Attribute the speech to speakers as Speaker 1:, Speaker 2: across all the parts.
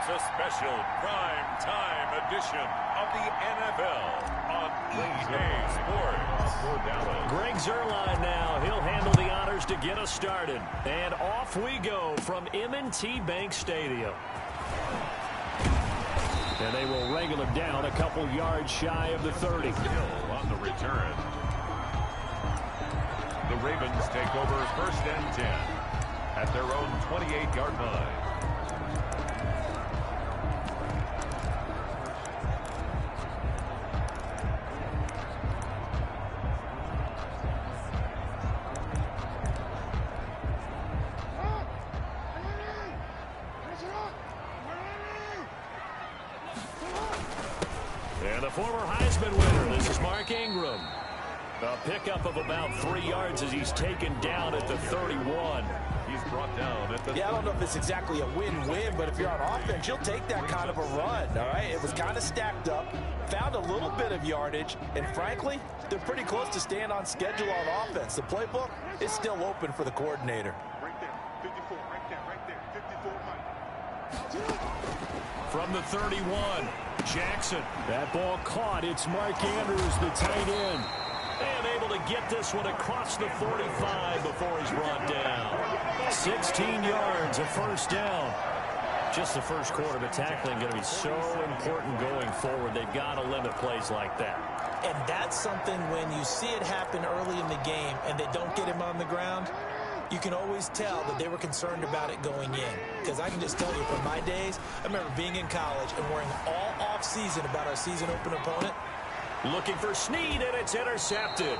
Speaker 1: a special prime time edition of the NFL on EA Sports.
Speaker 2: Greg Zuerlein now. He'll handle the honors to get us started. And off we go from M&T Bank Stadium. And they will wrangle him down a couple yards shy of the 30.
Speaker 1: Hill on the return. The Ravens take over 1st and 10 at their own 28-yard line.
Speaker 2: And the former Heisman winner, this is Mark Ingram. A pickup of about 3 yards as he's taken down at the 31.
Speaker 1: He's brought down at the
Speaker 3: I don't know if it's exactly a win-win, but if you're on offense, you'll take that kind of a run, all right? It was kind of stacked up, found a little bit of yardage, and frankly, they're pretty close to staying on schedule on offense. The playbook is still open for the coordinator.
Speaker 4: Right there, 54, right there, 54, Mike.
Speaker 2: From the 31, Jackson. That ball caught. It's Mark Andrews, the tight end. And able to get this one across the 45 before he's brought down. 16 yards, a first down. Just the first quarter, but tackling going to be so important going forward. They've got to limit plays like that.
Speaker 3: And that's something when you see it happen early in the game and they don't get him on the ground, you can always tell that they were concerned about it going in. Because I can just tell you from my days, I remember being in college and worrying all off-season about our season-open opponent.
Speaker 2: Looking for Snead, and it's intercepted.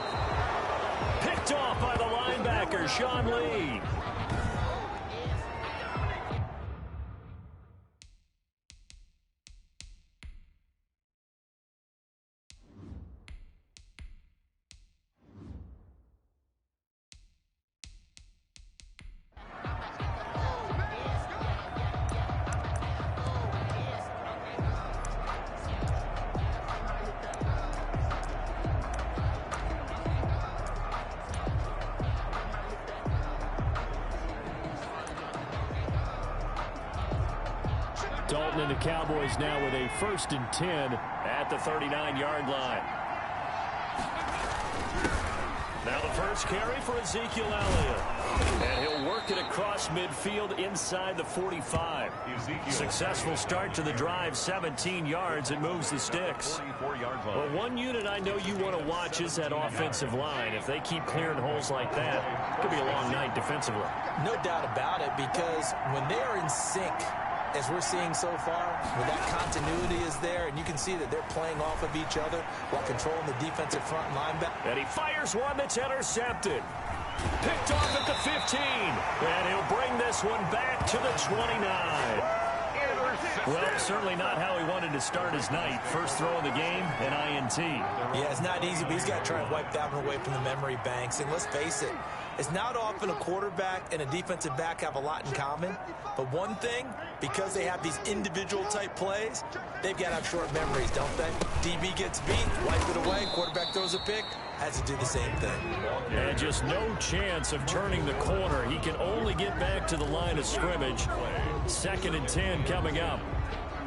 Speaker 2: Picked off by the linebacker, Sean Lee. Dalton and the Cowboys now with a 1st and 10 at the 39-yard line. Now the first carry for Ezekiel Elliott. And he'll work it across midfield inside the 45. Successful start to the drive, 17 yards, and moves the sticks. Well, one unit I know you want to watch is that offensive line. If they keep clearing holes like that, it could be a long night defensively.
Speaker 3: No doubt about it, because when they are in sync, as we're seeing so far, when that continuity is there, and you can see that they're playing off of each other while controlling the defensive front linebacker.
Speaker 2: And he fires one that's intercepted. Picked off at the 15. And he'll bring this one back to the 29. Well, certainly not how he wanted to start his night. First throw of the game, an INT.
Speaker 3: Yeah, it's not easy, but he's got to try and wipe that one away from the memory banks. And let's face it, it's not often a quarterback and a defensive back have a lot in common. But one thing, because they have these individual type plays, they've got to have short memories, don't they? DB gets beat, wipe it away, quarterback throws a pick, has to do the same thing.
Speaker 2: And just no chance of turning the corner. He can only get back to the line of scrimmage. 2nd and 10 coming up.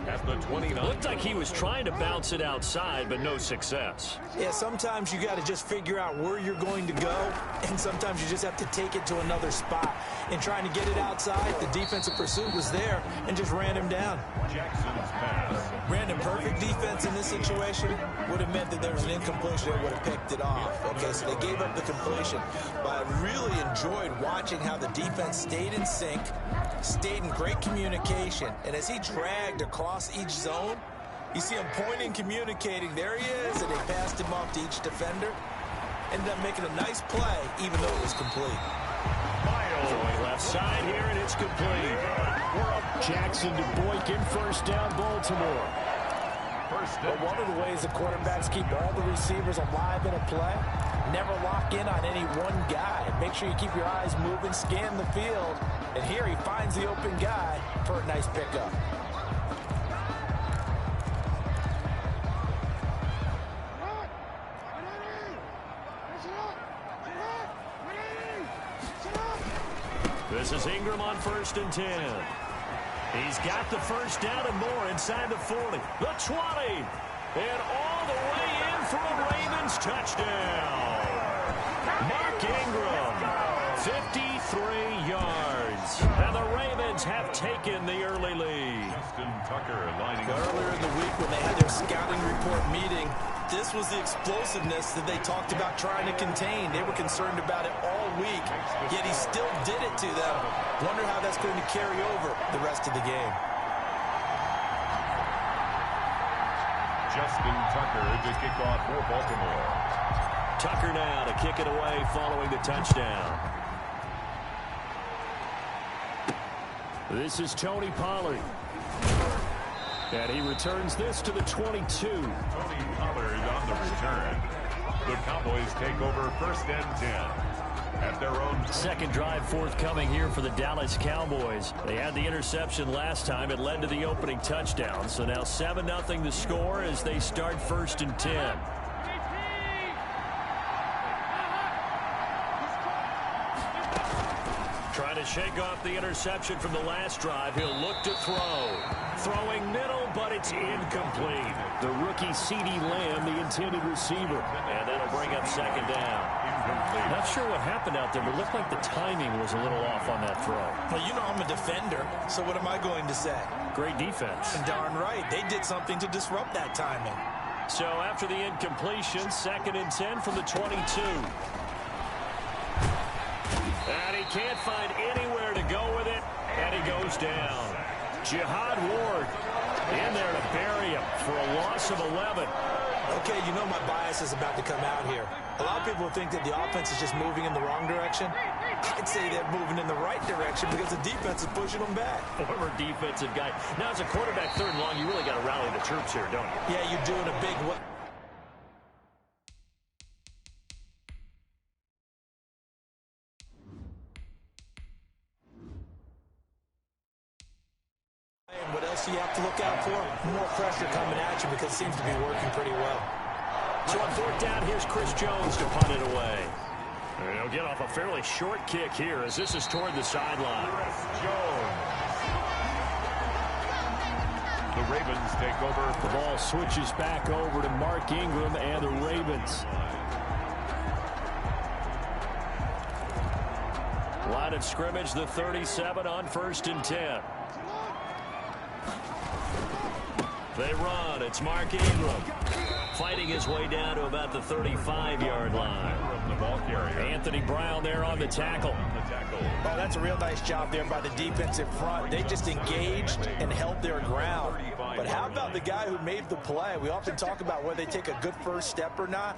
Speaker 1: at the 29.
Speaker 2: Looked like he was trying to bounce it outside, but no success.
Speaker 3: Yeah, sometimes you got to just figure out where you're going to go, and sometimes you just have to take it to another spot. And trying to get it outside, the defensive pursuit was there and just ran him down.
Speaker 1: Jackson's pass.
Speaker 3: Brandon, perfect defense in this situation would have meant that there was an incompletion that would have picked it off. Okay, so they gave up the completion. But I really enjoyed watching how the defense stayed in sync, stayed in great communication. And as he dragged across each zone, you see him pointing, communicating. There he is, and they passed him off to each defender. Ended up making a nice play, even though it was complete.
Speaker 2: Throwing left side here, and it's complete. Jackson to Boykin, first down, Baltimore.
Speaker 3: But one of the ways the quarterbacks keep all the receivers alive in a play, never lock in on any one guy. Make sure you keep your eyes moving, scan the field, and here he finds the open guy for a nice pickup.
Speaker 2: This is Ingram on 1st and 10. He's got the first down and more inside the 40, the 20, and all the way in for a Ravens touchdown. Mark Ingram, 53 yards, and the Ravens have taken the early lead.
Speaker 1: Justin Tucker lining up.
Speaker 3: Earlier in the week when they had their scouting report meeting, this was the explosiveness that they talked about trying to contain. They were concerned about it all week, yet he still did it to them. Wonder how that's going to carry over the rest of the game.
Speaker 1: Justin Tucker to kick off for Baltimore.
Speaker 2: Tucker now to kick it away following the touchdown. This is Tony Pollard. And he returns this to the 22.
Speaker 1: Tony Pollard on the return. The Cowboys take over 1st and 10 at their own.
Speaker 2: Second drive forthcoming here for the Dallas Cowboys. They had the interception last time. It led to the opening touchdown. So now 7-0 the score as they start 1st and 10. Trying to shake off the interception from the last drive. He'll look to throw. Throwing middle, but it's incomplete. The rookie C.D. Lamb, the intended receiver. And that'll bring up 2nd down. Incomplete. Not sure what happened out there, but it looked like the timing was a little off on that throw.
Speaker 3: Well, you know I'm a defender, so what am I going to say?
Speaker 2: Great defense.
Speaker 3: Darn right. They did something to disrupt that timing.
Speaker 2: So after the incompletion, 2nd and 10 from the 22. And he can't find anywhere to go with it, and he goes down. Jihad Ward in there to bury him for a loss of 11.
Speaker 3: Okay, you know my bias is about to come out here. A lot of people think that the offense is just moving in the wrong direction. I'd say they're moving in the right direction because the defense is pushing them back.
Speaker 2: Former defensive guy. Now, as a quarterback 3rd and long, you really got to rally the troops here, don't you?
Speaker 3: Yeah, you're doing a big way. What else do you have to look out for? More pressure coming at you because it seems to be working pretty well.
Speaker 2: So on 4th down, here's Chris Jones to punt it away. And he'll get off a fairly short kick here as this is toward the sideline.
Speaker 1: Chris Jones. The Ravens take over.
Speaker 2: The ball switches back over to Mark Ingram and the Ravens. Line of scrimmage, the 37 on 1st and 10. They run. It's Mark Ingram fighting his way down to about the 35-yard line.
Speaker 1: The ball carrier.
Speaker 2: Anthony Brown there on the tackle.
Speaker 3: Oh, that's a real nice job there by the defensive front. They just engaged and held their ground. But how about the guy who made the play? We often talk about whether they take a good first step or not.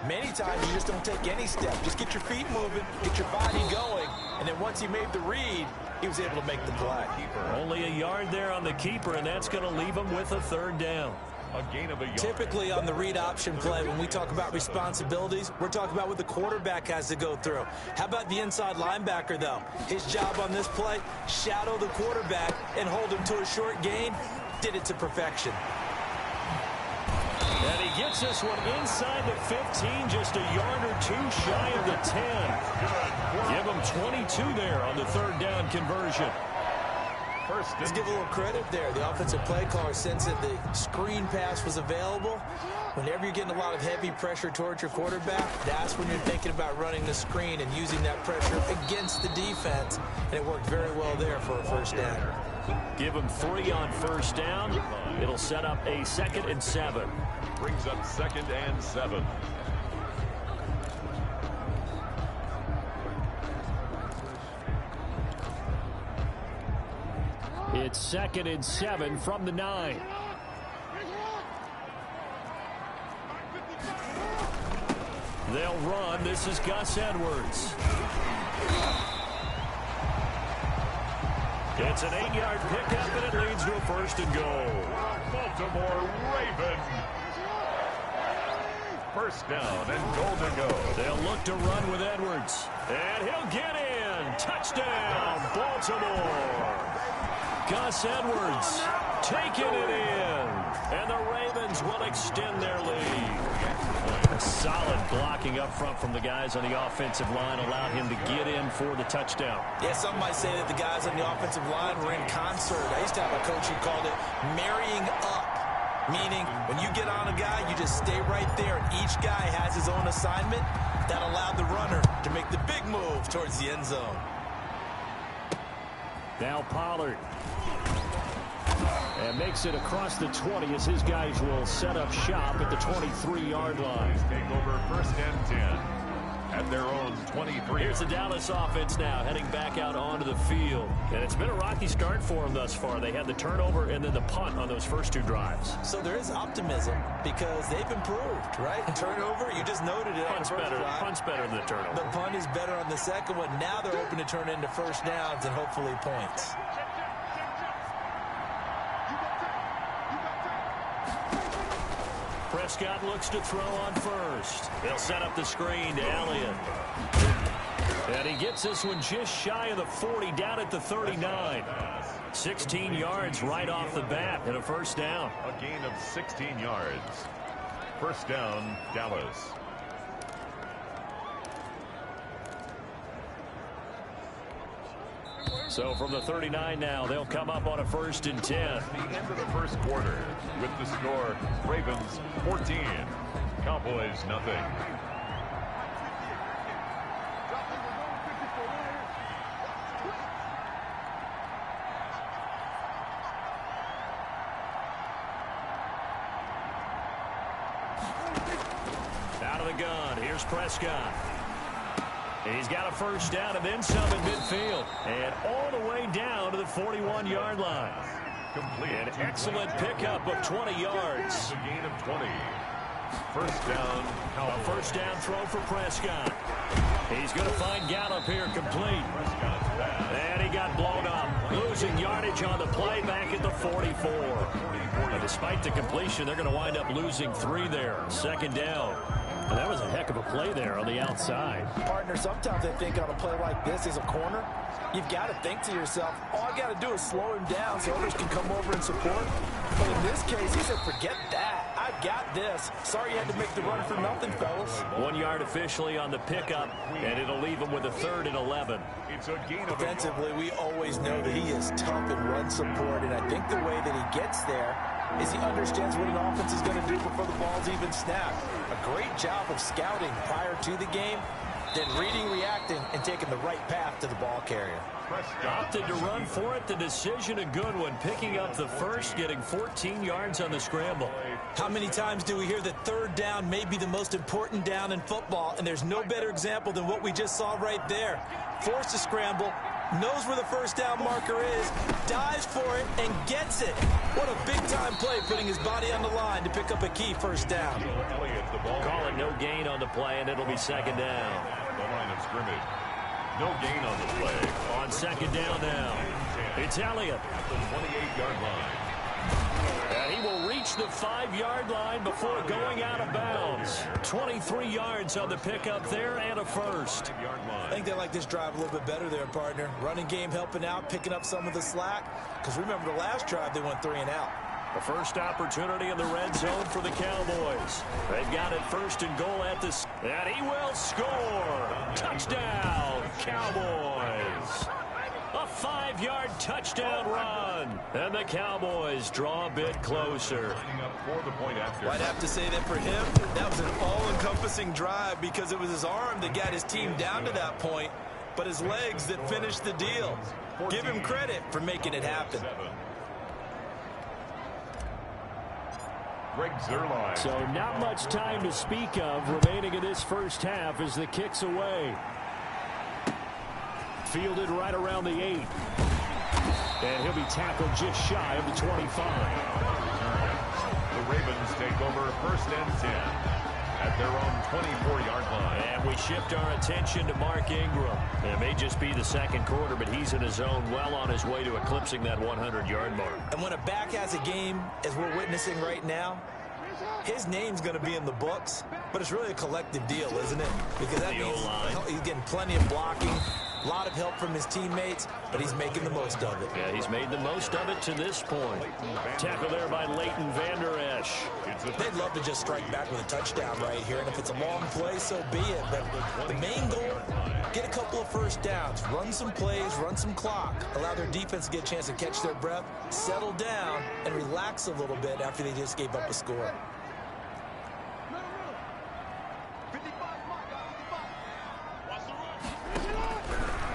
Speaker 3: Many times you just don't take any step. Just get your feet moving, get your body going, and then once he made the read, he was able to make the play.
Speaker 2: Only a yard there on the keeper, and that's going to leave him with a 3rd down.
Speaker 1: A gain of a yard.
Speaker 3: Typically on the read option play, when we talk about responsibilities, we're talking about what the quarterback has to go through. How about the inside linebacker, though? His job on this play, shadow the quarterback and hold him to a short gain. Did it to perfection.
Speaker 2: And he gets this one inside the 15, just a yard or two shy of the 10. Give him 22 there on the 3rd down conversion.
Speaker 3: Let's give a little credit there. The offensive play caller sensed that the screen pass was available. Whenever you're getting a lot of heavy pressure towards your quarterback, that's when you're thinking about running the screen and using that pressure against the defense. And it worked very well there for a 1st down.
Speaker 2: Give him 3 on 1st down. It'll set up a 2nd and 7.
Speaker 1: Brings up 2nd and 7.
Speaker 2: It's 2nd and 7 from the 9. They'll run. This is Gus Edwards. It's an 8-yard pickup, and it leads to a 1st and goal.
Speaker 1: Baltimore Ravens. 1st down and goal to go.
Speaker 2: They'll look to run with Edwards. And he'll get in. Touchdown, Baltimore. Gus Edwards taking it in. And the Ravens will extend their lead. A solid blocking up front from the guys on the offensive line allowed him to get in for the touchdown.
Speaker 3: Yeah, some might say that the guys on the offensive line were in concert. I used to have a coach who called it marrying up, meaning when you get on a guy, you just stay right there, and each guy has his own assignment. That allowed the runner to make the big move towards the end zone.
Speaker 2: Now Pollard. And makes it across the 20 as his guys will set up shop at the 23-yard line.
Speaker 1: Take over first and 10 at their own 23.
Speaker 2: Here's the Dallas offense now heading back out onto the field. And it's been a rocky start for them thus far. They had the turnover and then the punt on those first two drives.
Speaker 3: So there is optimism because they've improved, right? Turnover, you just noted it.
Speaker 2: Punt's better than the turnover.
Speaker 3: The punt is better on the second one. Now they're hoping to turn into first downs and hopefully points.
Speaker 2: Prescott looks to throw on first. They'll set up the screen to Elliott. And he gets this one just shy of the 40, down at the 39. 16 yards right off the bat and a first down.
Speaker 1: A gain of 16 yards. First down, Dallas.
Speaker 2: So from the 39 now, they'll come up on a first and 10.
Speaker 1: The end of the first quarter with the score, Ravens 14, Cowboys nothing.
Speaker 2: Out of the gun, here's Prescott. He's got a first down and then some in midfield. And all the way down to the 41-yard line.
Speaker 1: Complete.
Speaker 2: An excellent pickup of 20 yards.
Speaker 1: A gain of 20. First down, Cowboys.
Speaker 2: A first down throw for Prescott. He's going to find Gallup here complete. And he got blown up. Losing yardage on the play back at the 44. And despite the completion, they're going to wind up losing 3 there. Second down. And that was a heck of a play there on the outside.
Speaker 3: Partner, sometimes I think on a play like this as a corner, you've got to think to yourself, all I got to do is slow him down so others can come over and support. But in this case, he said, forget that. I've got this. Sorry you had to make the run for nothing, fellas.
Speaker 2: 1 yard officially on the pickup, and it'll leave him with a 3rd and 11.
Speaker 1: It's a gain of
Speaker 3: Defensively, we always know that he is tough in run support, and I think the way that he gets there is he understands what an offense is going to do before the ball's even snapped. A great job of scouting prior to the game, then reading, reacting, and taking the right path to the ball carrier.
Speaker 2: Opted to run for it. The decision a good one. Picking up the first, getting 14 yards on the scramble.
Speaker 3: How many times do we hear that third down may be the most important down in football, and there's no better example than what we just saw right there. Forced to scramble, knows where the first down marker is, dives for it, and gets it. What a big-time play, putting his body on the line to pick up a key first down.
Speaker 2: Calling no gain on the play, and it'll be second down.
Speaker 1: the line of scrimmage. No gain on the play.
Speaker 2: On second down now. It's Elliott.
Speaker 1: At the 28-yard line.
Speaker 2: And he will reach the 5-yard line before going out of bounds. 23 yards on the pickup there and a first.
Speaker 3: I think they like this drive a little bit better there, partner. Running game helping out, picking up some of the slack. Because remember the last drive, they went 3 and out.
Speaker 2: The first opportunity in the red zone for the Cowboys. They've got it first and goal at the... And he will score! Touchdown, Cowboys! A 5-yard touchdown run. And the Cowboys draw a bit closer.
Speaker 3: I'd have to say that for him, that was an all-encompassing drive because it was his arm that got his team down to that point, but his legs that finished the deal. Give him credit for making it happen.
Speaker 2: So not much time to speak of remaining in this first half as the kick's away. Fielded right around the 8. And he'll be tackled just shy of the 25.
Speaker 1: The Ravens take over first and 10 at their own 24-yard line.
Speaker 2: And we shift our attention to Mark Ingram. It may just be the second quarter, but he's in his zone, well on his way to eclipsing that 100-yard mark.
Speaker 3: And when a back has a game, as we're witnessing right now, his name's going to be in the books, but it's really a collective deal, isn't it? Because that means he's getting plenty of blocking, A lot of help from his teammates, but he's making the most of it.
Speaker 2: Yeah, he's made the most of it to this point. Tackle there by Leighton Vander Esch.
Speaker 3: They'd love to just strike back with a touchdown right here, and if it's a long play, so be it. But the main goal, get a couple of first downs, run some plays, run some clock, allow their defense to get a chance to catch their breath, settle down, and relax a little bit after they just gave up a score.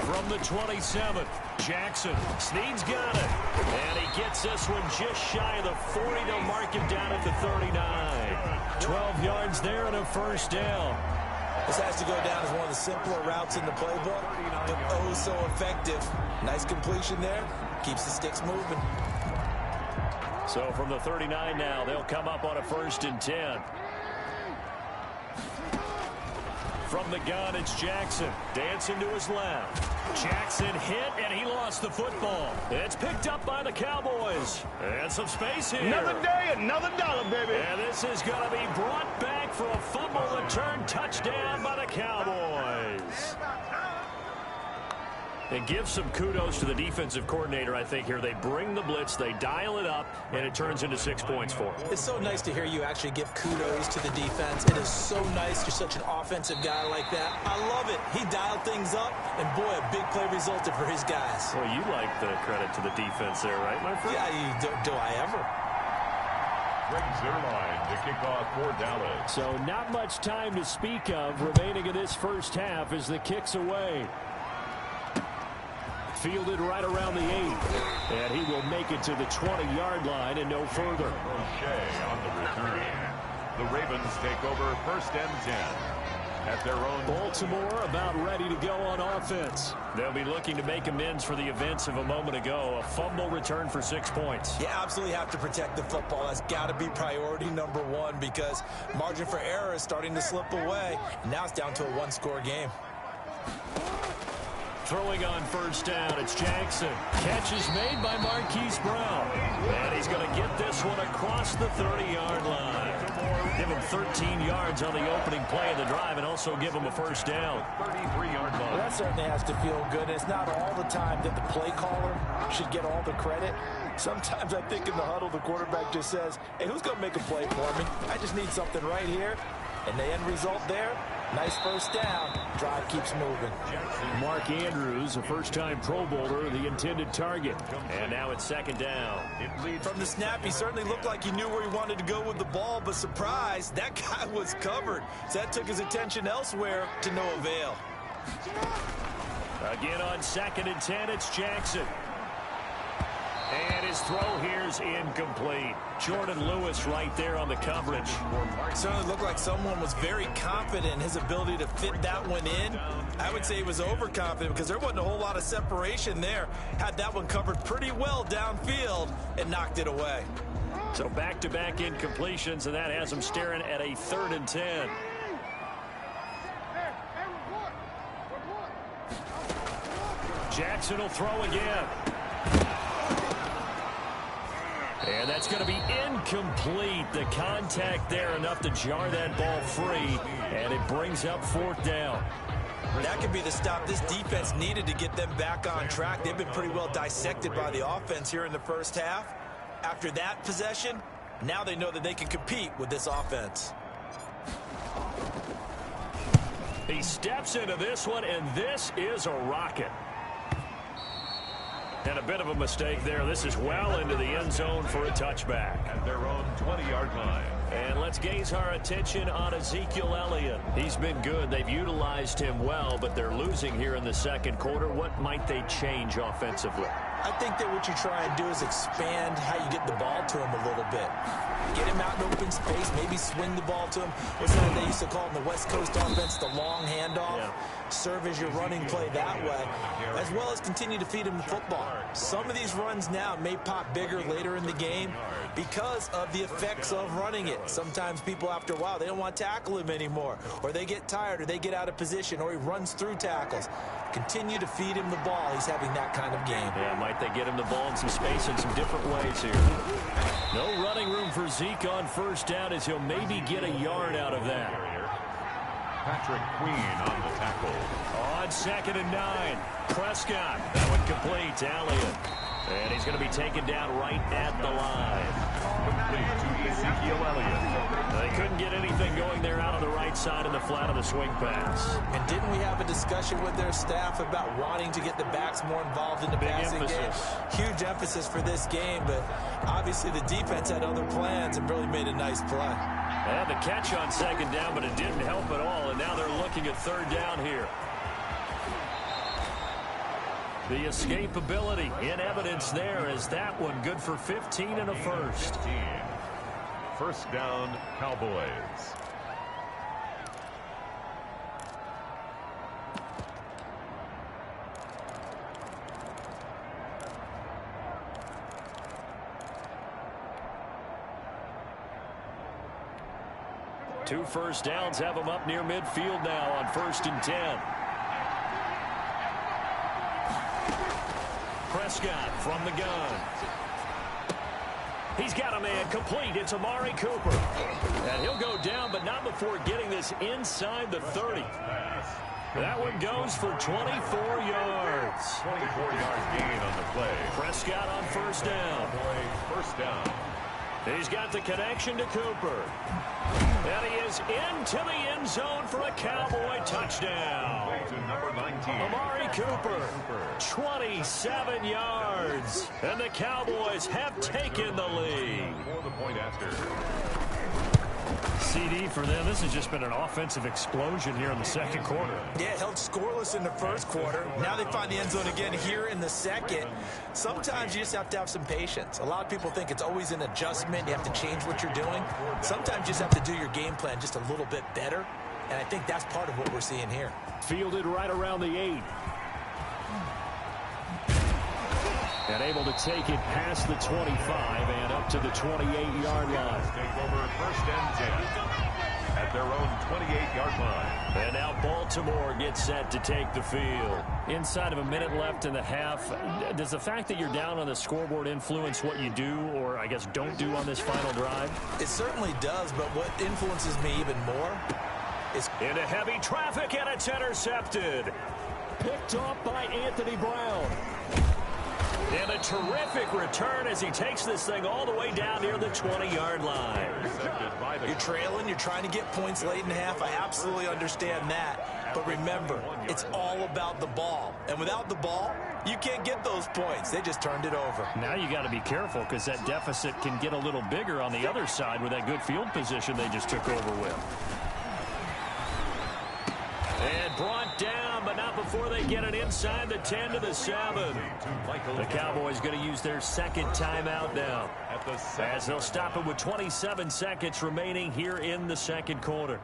Speaker 2: From the 27th, Jackson. Snead's got it. And he gets this one just shy of the 40. They'll mark him down at the 39. 12 yards there and a first down.
Speaker 3: This has to go down as one of the simpler routes in the playbook, but oh so effective. Nice completion there. Keeps the sticks moving.
Speaker 2: So from the 39 now, they'll come up on a 1st and 10. From the gun, it's Jackson. Dancing to his left. Jackson hit, and he lost the football. It's picked up by the Cowboys. And some space here.
Speaker 4: Another day, another dollar, baby.
Speaker 2: And this is going to be brought back for a fumble return touchdown by the Cowboys. And give some kudos to the defensive coordinator, I think, here. They bring the blitz, they dial it up, and it turns into 6 points for them.
Speaker 3: It's so nice to hear you actually give kudos to the defense. It is so nice you're such an offensive guy like that. I love it. He dialed things up, and boy, a big play resulted for his guys.
Speaker 2: Well, you like the credit to the defense there, right, my friend?
Speaker 3: Yeah, do I ever?
Speaker 1: Greg Zerline to kick off for Dallas.
Speaker 2: So not much time to speak of remaining in this first half as the kick's away. Fielded right around the 8. And he will make it to the 20-yard line and no further.
Speaker 1: O'Shea on the return. The Ravens take over 1st and 10 at their own.
Speaker 2: Baltimore about ready to go on offense. They'll be looking to make amends for the events of a moment ago. A fumble return for 6 points.
Speaker 3: You absolutely have to protect the football. That's got to be priority number one because margin for error is starting to slip away. Now it's down to a one-score game.
Speaker 2: Throwing on 1st down, it's Jackson. Catch is made by Marquise Brown. And he's going to get this one across the 30-yard line. Give him 13 yards on the opening play of the drive and also give him a 1st down.
Speaker 1: 33-yard line.
Speaker 3: Well, that certainly has to feel good. It's not all the time that the play caller should get all the credit. Sometimes I think in the huddle, the quarterback just says, hey, who's going to make a play for me? I just need something right here. And the end result there, nice 1st down. Drive keeps moving.
Speaker 2: Mark Andrews, a first-time Pro Bowler, the intended target. And now it's 2nd down.
Speaker 3: From the snap, he certainly looked like he knew where he wanted to go with the ball, but surprise, that guy was covered. So that took his attention elsewhere to no avail.
Speaker 2: Again on 2nd and 10, it's Jackson. And his throw here's incomplete. Jordan Lewis right there on the coverage.
Speaker 3: It certainly looked like someone was very confident in his ability to fit that one in. I would say he was overconfident because there wasn't a whole lot of separation there. Had that one covered pretty well downfield and knocked it away.
Speaker 2: So back-to-back incompletions, and that has him staring at a 3rd and 10. Jackson will throw again. And that's going to be incomplete. The contact there enough to jar that ball free, and it brings up 4th down.
Speaker 3: That could be the stop this defense needed to get them back on track. They've been pretty well dissected by the offense here in the first half. After that possession, now they know that they can compete with this offense.
Speaker 2: He steps into this one, and this is a rocket. And a bit of a mistake there. This is well into the end zone for a touchback.
Speaker 1: At their own 20-yard line.
Speaker 2: And let's gaze our attention on Ezekiel Elliott. He's been good. They've utilized him well, but they're losing here in the 2nd quarter. What might they change offensively?
Speaker 3: I think that what you try and do is expand how you get the ball to him a little bit. Get him out in open space, maybe swing the ball to him. What's that they used to call in the West Coast offense, the long handoff? Yeah. Serve as your running play that way, as well as continue to feed him the football. Some of these runs now may pop bigger later in the game because of the effects of running it. Sometimes people, after a while, they don't want to tackle him anymore, or they get tired, or they get out of position, or he runs through tackles. Continue to feed him the ball. He's having that kind of game.
Speaker 2: Yeah, might they get him the ball in some space in some different ways here. No running room for Zeke on 1st down as he'll maybe get a yard out of that.
Speaker 1: Patrick Queen on the tackle.
Speaker 2: On 2nd and 9. Prescott. That one complete to Elliott. And he's going to be taken down right at the line.
Speaker 1: Complete to Ezekiel Elliott.
Speaker 2: They couldn't get anything going there out on the right side of the flat of the swing pass.
Speaker 3: And didn't we have a discussion with their staff about wanting to get the backs more involved in the passing game? Huge emphasis for this game, but obviously the defense had other plans and really made a nice play.
Speaker 2: They had the catch on 2nd down, but it didn't help at all, and now they're looking at 3rd down here. The escapability in evidence there as that one good for 15 and a first.
Speaker 1: 15. First down, Cowboys.
Speaker 2: Two first downs have them up near midfield now on 1st and 10. Prescott from the gun. He's got a man complete. It's Amari Cooper. And he'll go down, but not before getting this inside the 30. That one goes for 24 yards.
Speaker 1: 24-yard gain on the play.
Speaker 2: Prescott on 1st down.
Speaker 1: First down.
Speaker 2: He's got the connection to Cooper. And he is into the end zone for a Cowboy touchdown.
Speaker 1: To number 19.
Speaker 2: Amari Cooper, 27 yards. And the Cowboys have taken the lead.
Speaker 1: For the point after.
Speaker 2: CD for them. This has just been an offensive explosion here in the 2nd quarter.
Speaker 3: Yeah, held scoreless in the 1st quarter. Now they find the end zone again here in the 2nd. Sometimes you just have to have some patience. A lot of people think it's always an adjustment. You have to change what you're doing. Sometimes you just have to do your game plan just a little bit better. And I think that's part of what we're seeing here.
Speaker 2: Fielded right around the 8. And able to take it past the 25 and up to the 28-yard line.
Speaker 1: Take over 1st and 10 at their own 28-yard line.
Speaker 2: And now Baltimore gets set to take the field. Inside of a minute left in the half, does the fact that you're down on the scoreboard influence what you do, or I guess don't do on this final drive?
Speaker 3: It certainly does, but what influences me even more is...
Speaker 2: Into heavy traffic, and it's intercepted. Picked off by Anthony Brown. And a terrific return as he takes this thing all the way down near the 20-yard line.
Speaker 3: You're trailing. You're trying to get points late in half. I absolutely understand that. But remember, it's all about the ball. And without the ball, you can't get those points. They just turned it over.
Speaker 2: Now you got to be careful because that deficit can get a little bigger on the other side with that good field position they just took over with. And brought down, but not before they get it inside the 10 to the 7. The Cowboys going to use their 2nd timeout now, as they'll stop it with 27 seconds remaining here in the 2nd quarter.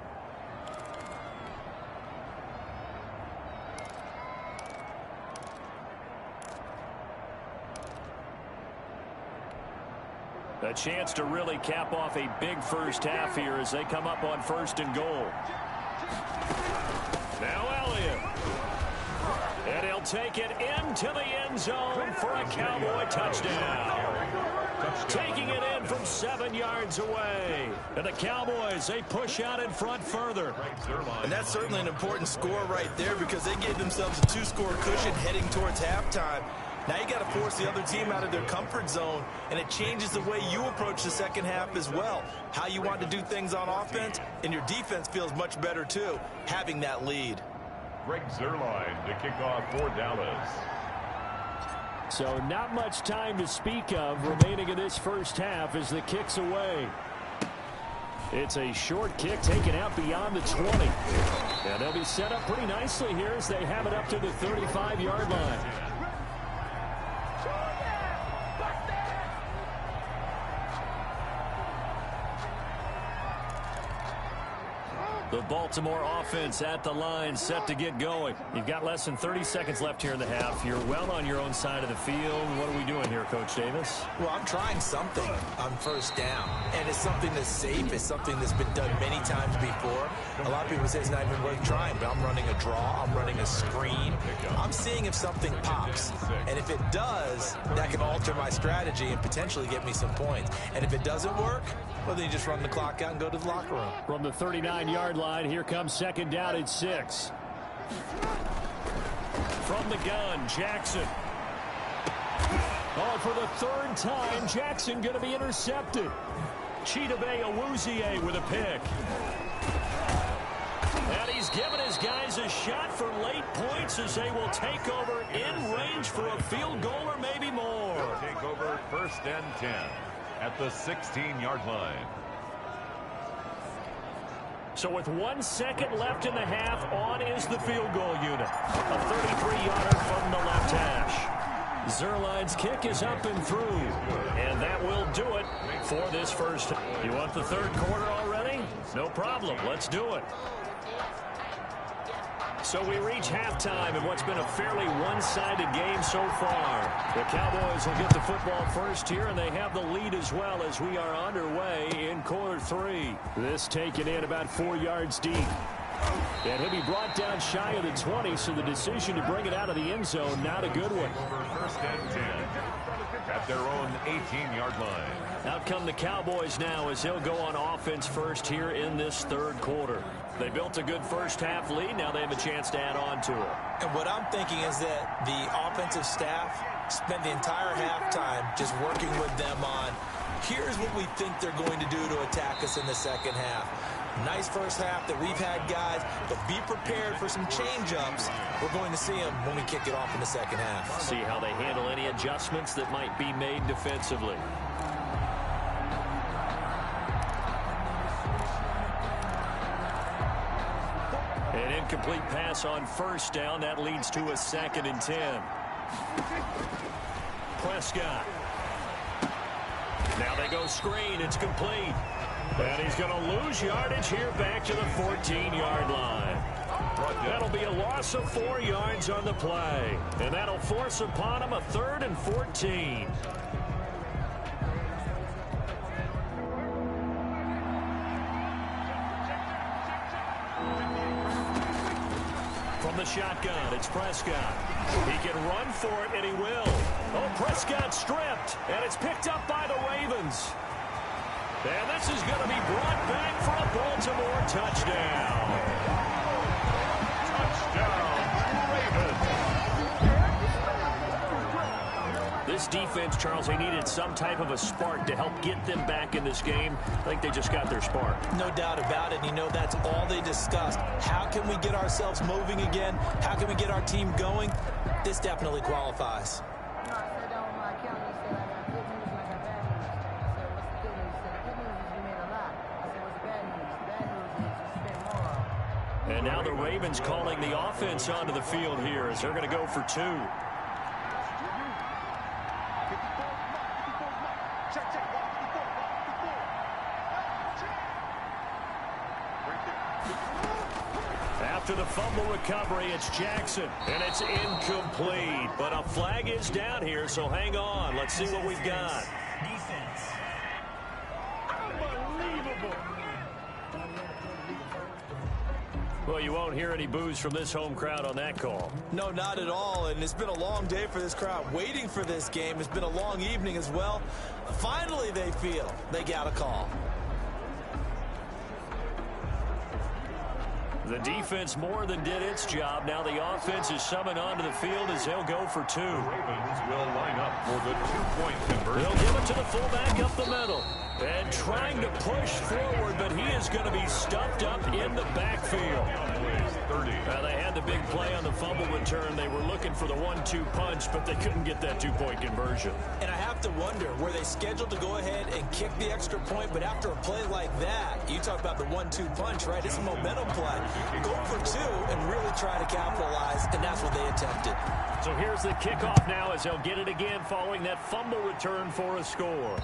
Speaker 2: A chance to really cap off a big first half here as they come up on 1st and goal. Now Elliott. And he'll take it into the end zone for a Cowboy touchdown. Taking it in from 7 yards away. And the Cowboys, they push out in front further.
Speaker 3: And that's certainly an important score right there because they gave themselves a 2-score cushion heading towards halftime. Now you got to force the other team out of their comfort zone, and it changes the way you approach the 2nd half as well. How you want to do things on offense, and your defense feels much better too, having that lead.
Speaker 1: Greg Zuerlein to kick off for Dallas.
Speaker 2: So not much time to speak of remaining in this first half as the kick's away. It's a short kick taken out beyond the 20. And they'll be set up pretty nicely here as they have it up to the 35-yard line. The Baltimore offense at the line, set to get going. You've got less than 30 seconds left here in the half. You're well on your own side of the field. What are we doing here, Coach Davis?
Speaker 3: Well, I'm trying something on 1st down. And it's something that's safe. It's something that's been done many times before. A lot of people say it's not even worth trying, but I'm running a draw. I'm running a screen. I'm seeing if something pops. And if it does, that can alter my strategy and potentially get me some points. And if it doesn't work, well, then you just run the clock out and go to the locker room.
Speaker 2: From the 39-yard line, here comes 2nd down at 6. from the gun, Jackson. Oh, for the third time, Jackson going to be intercepted. Chidobe Awuzie with a pick. And he's given his guys a shot for late points as they will take over in range for a field goal or maybe more.
Speaker 1: Take over 1st and 10 at the 16-yard line.
Speaker 2: So with 1 second left in the half, on is the field goal unit. A 33-yarder from the left hash. Zerline's kick is up and through. And that will do it for this first. You want the third quarter already? No problem. Let's do it. So we reach halftime in what's been a fairly one-sided game so far. The Cowboys will get the football first here, and they have the lead as well as we are underway in quarter 3. This taken in about 4 yards deep. And he'll be brought down shy of the 20, so the decision to bring it out of the end zone, not a good one.
Speaker 1: Over 1st and 10 at their own 18-yard line.
Speaker 2: Out come the Cowboys now as they'll go on offense first here in this third quarter. They built a good first half lead. Now they have a chance to add on to it.
Speaker 3: And what I'm thinking is that the offensive staff spent the entire halftime just working with them on, here's what we think they're going to do to attack us in the second half. Nice first half that we've had, guys, but be prepared for some change-ups. We're going to see them when we kick it off in the second half.
Speaker 2: See how they handle any adjustments that might be made defensively. An incomplete pass on first down. That leads to a 2nd and 10. Prescott. Now they go screen. It's complete. And he's going to lose yardage here back to the 14-yard line. That'll be a loss of 4 yards on the play. And that'll force upon him a 3rd and 14. From the shotgun, it's Prescott. He can run for it, and he will. Oh, Prescott stripped, and it's picked up by the Ravens. And this is going to be brought back for a Baltimore touchdown.
Speaker 1: Touchdown, Ravens.
Speaker 2: This defense, Charles, they needed some type of a spark to help get them back in this game. I think they just got their spark.
Speaker 3: No doubt about it. You know, that's all they discussed. How can we get ourselves moving again? How can we get our team going? This definitely qualifies.
Speaker 2: And now the Ravens calling the offense onto the field here as they're going to go for 2. After the fumble recovery, it's Jackson, and it's incomplete. But a flag is down here, so hang on. Let's see what we've got.
Speaker 3: Defense.
Speaker 4: Unbelievable.
Speaker 2: Well, you won't hear any boos from this home crowd on that call.
Speaker 3: No, not at all, and it's been a long day for this crowd waiting for this game. It's been a long evening as well. Finally, they feel they got a call.
Speaker 2: The defense more than did its job. Now the offense is summoned onto the field as they'll go for 2.
Speaker 1: Ravens will line up for the 2-point conversion.
Speaker 2: They'll give it to the fullback up the middle. And trying to push forward, but he is going to be stuffed up in the backfield.
Speaker 1: 30.
Speaker 2: They had the big play on the fumble return. They were looking for the 1-2 punch, but they couldn't get that 2-point conversion.
Speaker 3: And I have to wonder, were they scheduled to go ahead and kick the extra point, but after a play like that, you talk about the 1-2 punch, right? It's a momentum play. Go for 2 and really try to capitalize, and that's what they attempted.
Speaker 2: So here's the kickoff now as they'll get it again following that fumble return for a score.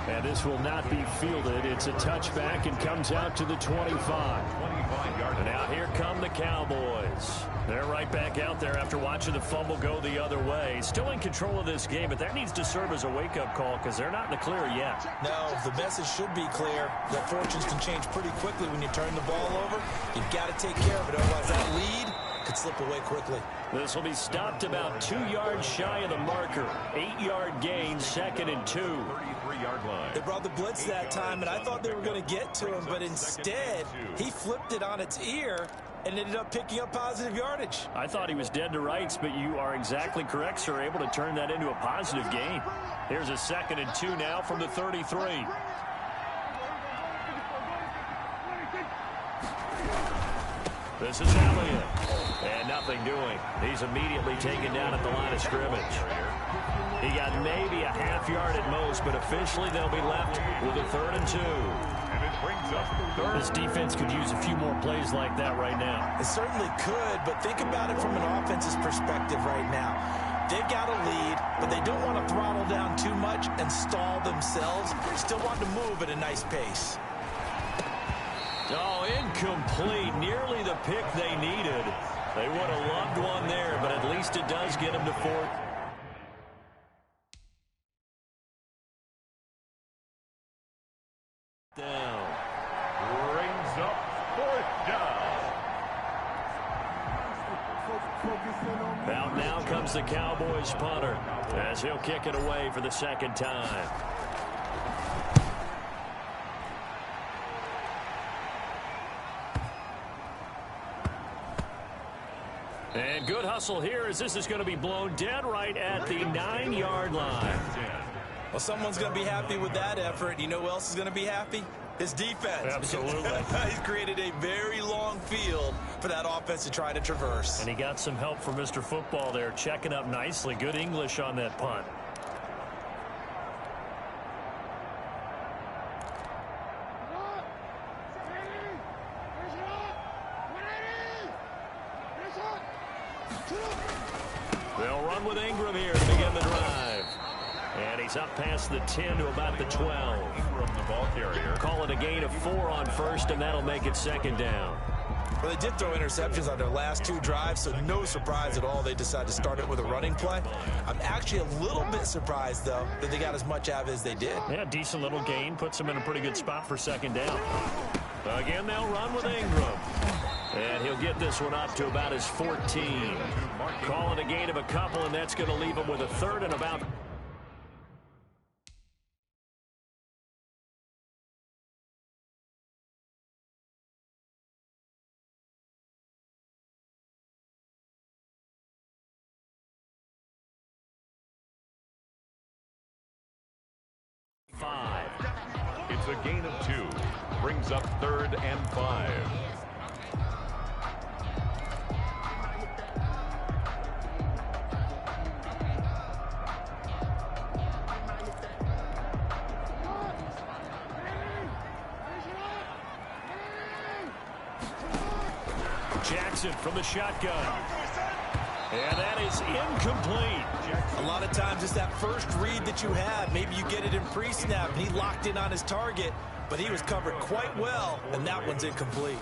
Speaker 2: And this will not be fielded. It's a touchback and comes out to the 25.
Speaker 1: 25-yard.
Speaker 2: And out here come the Cowboys. They're right back out there after watching the fumble go the other way. Still in control of this game, but that needs to serve as a wake-up call because they're not in the clear yet.
Speaker 3: No, the message should be clear that fortunes can change pretty quickly when you turn the ball over. You've got to take care of it, otherwise that lead could slip away quickly.
Speaker 2: This will be stopped about 2 yards shy of the marker. 8-yard gain, 2nd and 2.
Speaker 1: 33-yard line.
Speaker 3: They brought the blitz that time, and I thought they were going to get to him, but instead, he flipped it on its ear and ended up picking up positive yardage.
Speaker 2: I thought he was dead to rights, but you are exactly correct, sir. Able to turn that into a positive gain. Here's a 2nd and 2 now from the 33. This is Elliott. And nothing doing. He's immediately taken down at the line of scrimmage. He got maybe a half yard at most, but officially they'll be left with a 3rd and 2.
Speaker 1: And it brings up 3rd.
Speaker 2: This defense could use a few more plays like that right now.
Speaker 3: It certainly could, but think about it from an offense's perspective right now. They've got a lead, but they don't want to throttle down too much and stall themselves. Still want to move at a nice pace.
Speaker 2: Oh, incomplete. Nearly the pick they needed. They would have loved one there, but at least it does get them to 4th. Down.
Speaker 1: Brings up 4th down.
Speaker 2: Out now comes the Cowboys punter as he'll kick it away for the 2nd time. And good hustle here as this is going to be blown dead right at the 9-yard line.
Speaker 3: Well, someone's going to be happy with that effort. You know who else is going to be happy? His defense.
Speaker 2: Absolutely.
Speaker 3: He's created a very long field for that offense to try to traverse.
Speaker 2: And he got some help from Mr. Football there, checking up nicely. Good English on that punt. They'll run with Ingram here to begin the drive. And he's up past the 10 to about the 12.
Speaker 1: Ingram, the ball carrier.
Speaker 2: Call it a gain of 4 on 1st, and that'll make it 2nd down.
Speaker 3: Well, they did throw interceptions on their last 2 drives, so no surprise at all they decided to start it with a running play. I'm actually a little bit surprised, though, that they got as much out of it as they did.
Speaker 2: Yeah, decent little gain. Puts them in a pretty good spot for 2nd down. Again, they'll run with Ingram. And he'll get this one up to about his 14. Call it a gain of a couple, and that's going to leave him with a 3rd and about...
Speaker 1: It's a gain of 2. Brings up 3rd and 5.
Speaker 2: Jackson from the shotgun. And that is incomplete.
Speaker 3: A lot of times it's that first read that you have. Maybe you get it in pre-snap, and he locked in on his target, but he was covered quite well, and that one's incomplete.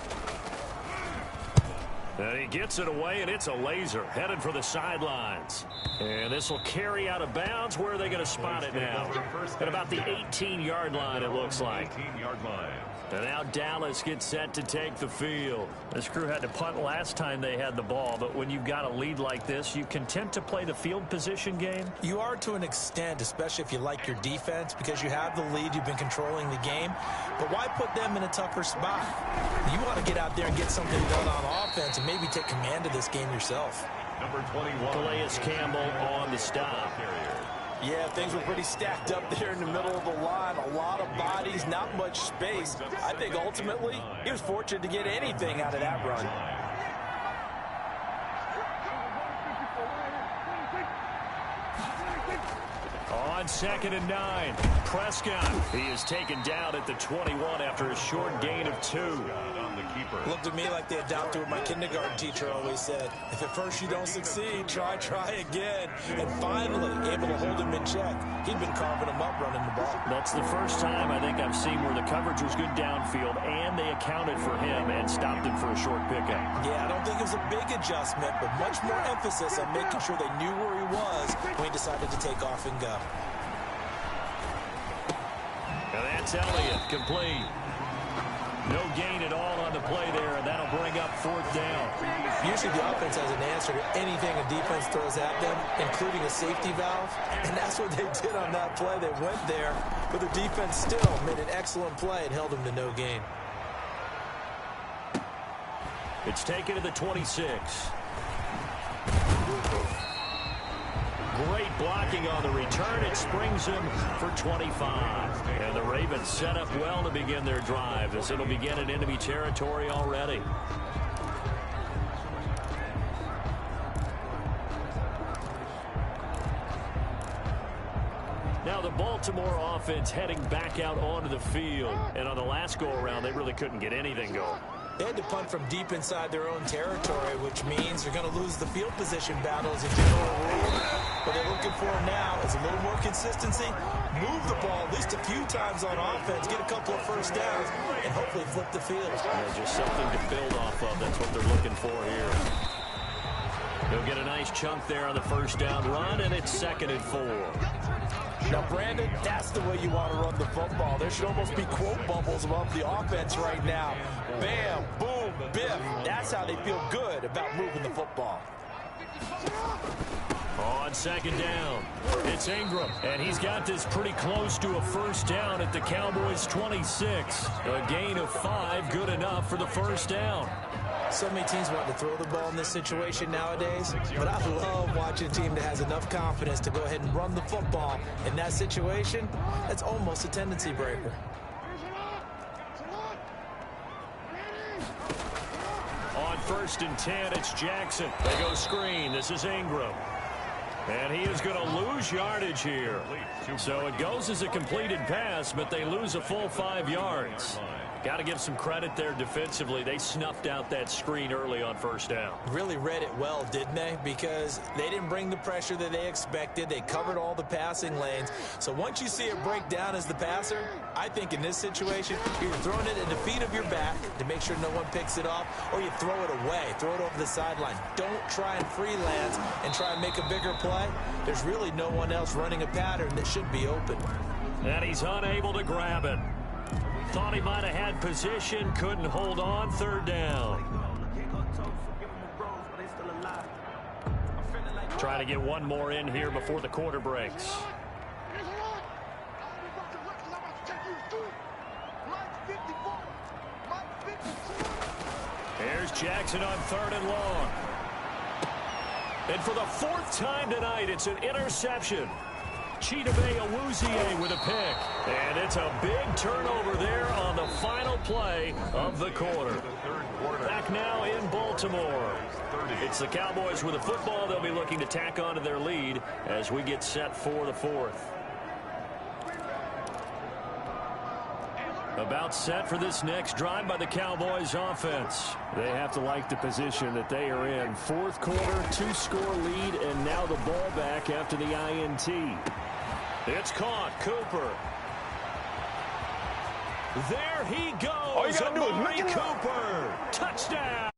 Speaker 2: And he gets it away, and it's a laser headed for the sidelines. And this will carry out of bounds. Where are they going to spot it now? At about the 18-yard line, it looks like.
Speaker 1: 18-yard line.
Speaker 2: And now Dallas gets set to take the field. This crew had to punt last time they had the ball, but when you've got a lead like this, you content to play the field position game?
Speaker 3: You are to an extent, especially if you like your defense, because you have the lead, you've been controlling the game. But why put them in a tougher spot? You want to get out there and get something done on offense and maybe take command of this game yourself.
Speaker 1: Number 21.
Speaker 2: Calais Campbell on the stop.
Speaker 3: Yeah, things were pretty stacked up there in the middle of the line. A lot of bodies, not much space. I think ultimately he was fortunate to get anything out of that run.
Speaker 2: On 2nd and 9, Prescott. He is taken down at the 21 after a short gain of 2.
Speaker 3: Looked at me like they adopted what my kindergarten teacher always said. If at first you don't succeed, try again. And finally, able to hold him in check. He'd been carving him up running the ball.
Speaker 2: That's the first time I think I've seen where the coverage was good downfield and they accounted for him and stopped him for a short pickup.
Speaker 3: Yeah, I don't think it was a big adjustment, but much more emphasis on making sure they knew where he was when he decided to take off and go.
Speaker 2: And that's Elliott, complete. No gain at all on the play there, and that'll bring up 4th down.
Speaker 3: Usually the offense has an answer to anything a defense throws at them, including a safety valve, and that's what they did on that play. They went there, but the defense still made an excellent play and held them to no gain.
Speaker 2: It's taken to the 26. Great blocking on the return. It springs him for 25. And the Ravens set up well to begin their drive as it'll begin in enemy territory already. Now the Baltimore offense heading back out onto the field. And on the last go-around, they really couldn't get anything going.
Speaker 3: They had to punt from deep inside their own territory, which means they're going to lose the field position battle as a general rule. What they're looking for now is a little more consistency, move the ball at least a few times on offense, get a couple of first downs, and hopefully flip the field.
Speaker 2: Yeah, just something to build off of. That's what they're looking for here. They'll get a nice chunk there on the first down run, and it's 2nd and 4.
Speaker 3: Now, Brandon, that's the way you want to run the football. There should almost be quote bubbles above the offense right now. Bam, boom, biff. That's how they feel good about moving the football.
Speaker 2: On 2nd down, it's Ingram, and he's got this pretty close to a first down at the Cowboys' 26. A gain of 5, good enough for the first down.
Speaker 3: So many teams want to throw the ball in this situation nowadays, but I love watching a team that has enough confidence to go ahead and run the football. In that situation, that's almost a tendency breaker.
Speaker 2: On 1st and 10, it's Jackson. They go screen. This is Ingram. And he is going to lose yardage here. So it goes as a completed pass, but they lose a full 5 yards. Got to give some credit there defensively. They snuffed out that screen early on first down.
Speaker 3: Really read it well, didn't they? Because they didn't bring the pressure that they expected. They covered all the passing lanes. So once you see it break down as the passer, I think in this situation, you're throwing it at the feet of your back to make sure no one picks it off, or you throw it away, throw it over the sideline. Don't try and freelance and try and make a bigger play. There's really no one else running a pattern that should be open.
Speaker 2: And he's unable to grab it. Thought he might have had position, couldn't hold on, 3rd down. Trying to get one more in here before the quarter breaks. Here's Jackson on 3rd and long. And for the 4th time tonight, it's an interception. Chidobe Awuzie with a pick. And it's a big turnover there on the final play of the quarter. Back now in Baltimore. It's the Cowboys with the football. They'll be looking to tack onto their lead as we get set for the 4th. About set for this next drive by the Cowboys offense. They have to like the position that they are in. 4th quarter, 2-score lead, and now the ball back after the INT. It's caught. Cooper. There he goes.
Speaker 5: All you gotta do is make it
Speaker 2: Cooper. Touchdown.